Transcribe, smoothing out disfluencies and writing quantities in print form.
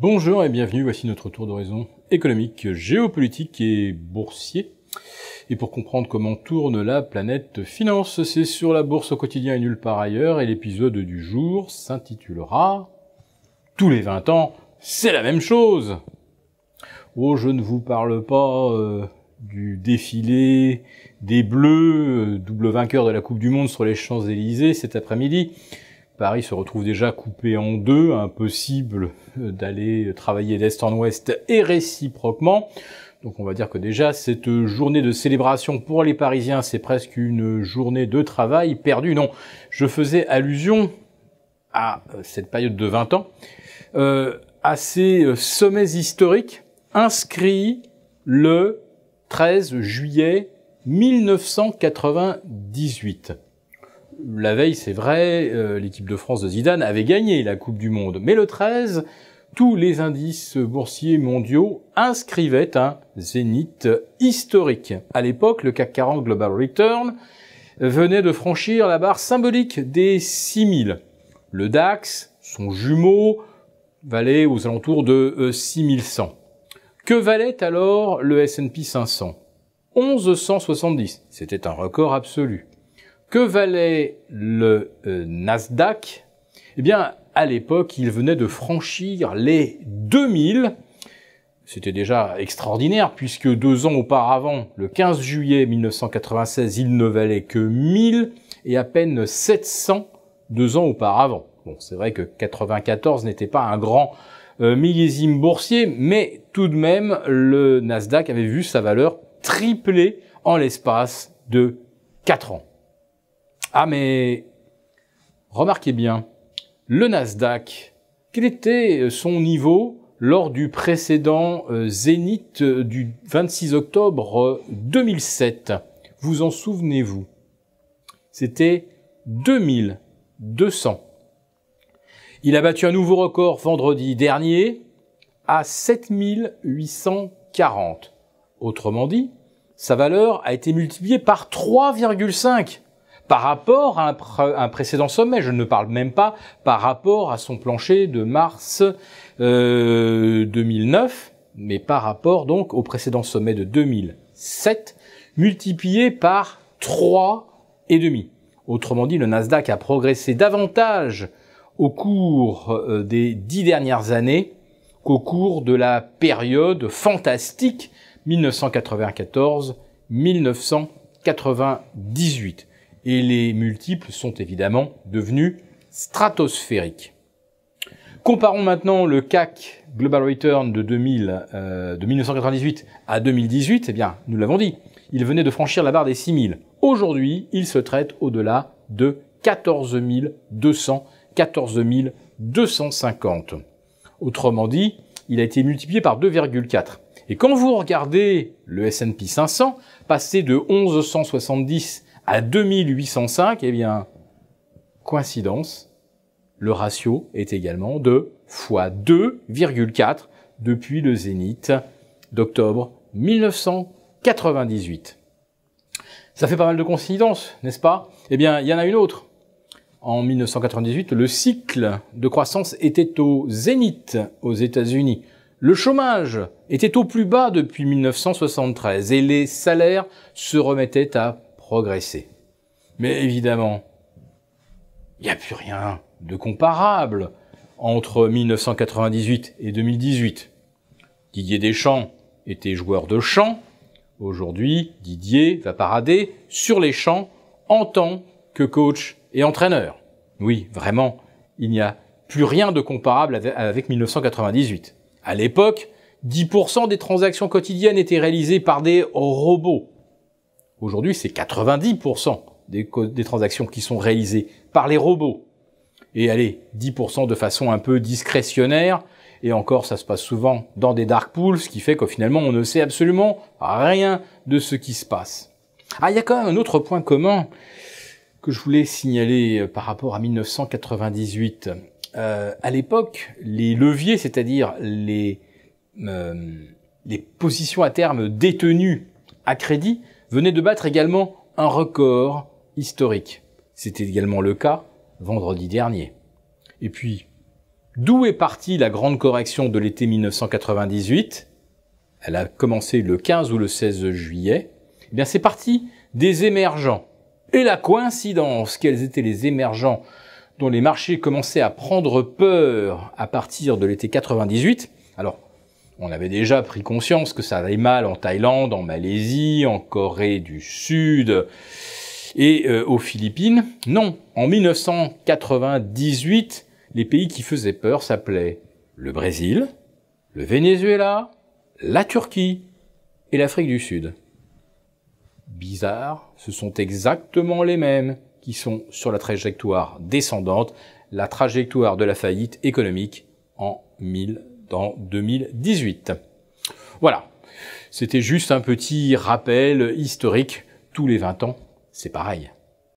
Bonjour et bienvenue, voici notre tour d'horizon économique, géopolitique et boursier. Et pour comprendre comment tourne la planète finance, c'est sur la bourse au quotidien et nulle part ailleurs, et l'épisode du jour s'intitulera « Tous les 20 ans, c'est la même chose !» Oh, je ne vous parle pas du défilé des Bleus, double vainqueur de la Coupe du Monde sur les Champs-Élysées cet après-midi. Paris se retrouve déjà coupé en deux, impossible d'aller travailler d'est en ouest et réciproquement. Donc on va dire que déjà cette journée de célébration pour les Parisiens, c'est presque une journée de travail perdue. Non, je faisais allusion à cette période de 20 ans, à ces sommets historiques inscrits le 13 juillet 1998. La veille, c'est vrai, l'équipe de France de Zidane avait gagné la Coupe du Monde. Mais le 13, tous les indices boursiers mondiaux inscrivaient un zénith historique. À l'époque, le CAC 40 Global Return venait de franchir la barre symbolique des 6000. Le DAX, son jumeau, valait aux alentours de 6100. Que valait alors le S&P 500 ? 1170. C'était un record absolu. Que valait le Nasdaq ? Eh bien, à l'époque, il venait de franchir les 2000. C'était déjà extraordinaire, puisque 2 ans auparavant, le 15 juillet 1996, il ne valait que 1000 et à peine 700 2 ans auparavant. Bon, c'est vrai que 94 n'était pas un grand millésime boursier, mais tout de même, le Nasdaq avait vu sa valeur tripler en l'espace de 4 ans. Ah mais, remarquez bien, le Nasdaq, quel était son niveau lors du précédent zénith du 26 octobre 2007 ? Vous en souvenez-vous ? C'était 2200. Il a battu un nouveau record vendredi dernier à 7840. Autrement dit, sa valeur a été multipliée par 3,5. Par rapport à un précédent sommet, je ne parle même pas par rapport à son plancher de mars 2009, mais par rapport donc au précédent sommet de 2007, multiplié par 3,5. Autrement dit, le Nasdaq a progressé davantage au cours des 10 dernières années qu'au cours de la période fantastique 1994-1998. Et les multiples sont évidemment devenus stratosphériques. Comparons maintenant le CAC Global Return de 1998 à 2018. Eh bien, nous l'avons dit, il venait de franchir la barre des 6000. Aujourd'hui, il se traite au-delà de 14 200, 14 250. Autrement dit, il a été multiplié par 2,4. Et quand vous regardez le S&P 500, passer de 1170 à 2805, eh bien, coïncidence, le ratio est également de fois 2,4 depuis le zénith d'octobre 1998. Ça fait pas mal de coïncidences, n'est-ce pas ? Eh bien, il y en a une autre. En 1998, le cycle de croissance était au zénith aux États-Unis. Le chômage était au plus bas depuis 1973 et les salaires se remettaient à progresser. Mais évidemment, il n'y a plus rien de comparable entre 1998 et 2018. Didier Deschamps était joueur de chant. Aujourd'hui, Didier va parader sur les champs en tant que coach et entraîneur. Oui, vraiment, il n'y a plus rien de comparable avec 1998. À l'époque, 10% des transactions quotidiennes étaient réalisées par des robots. Aujourd'hui, c'est 90% des transactions qui sont réalisées par les robots. Et allez, 10% de façon un peu discrétionnaire. Et encore, ça se passe souvent dans des dark pools, ce qui fait que finalement, on ne sait absolument rien de ce qui se passe. Ah, il y a quand même un autre point commun que je voulais signaler par rapport à 1998. À l'époque, les leviers, c'est-à-dire les positions à terme détenues à crédit, venaient de battre également un record historique. C'était également le cas vendredi dernier. Et puis, D'où est partie la grande correction de l'été 1998? Elle a commencé le 15 ou le 16 juillet. Eh bien, c'est parti des émergents. Et la coïncidence, quels étaient les émergents dont les marchés commençaient à prendre peur à partir de l'été 98? Alors, on avait déjà pris conscience que ça allait mal en Thaïlande, en Malaisie, en Corée du Sud et aux Philippines. Non, en 1998, les pays qui faisaient peur s'appelaient le Brésil, le Venezuela, la Turquie et l'Afrique du Sud. Bizarre, ce sont exactement les mêmes qui sont sur la trajectoire descendante, la trajectoire de la faillite économique en 2018. Voilà, c'était juste un petit rappel historique. Tous les 20 ans, c'est pareil.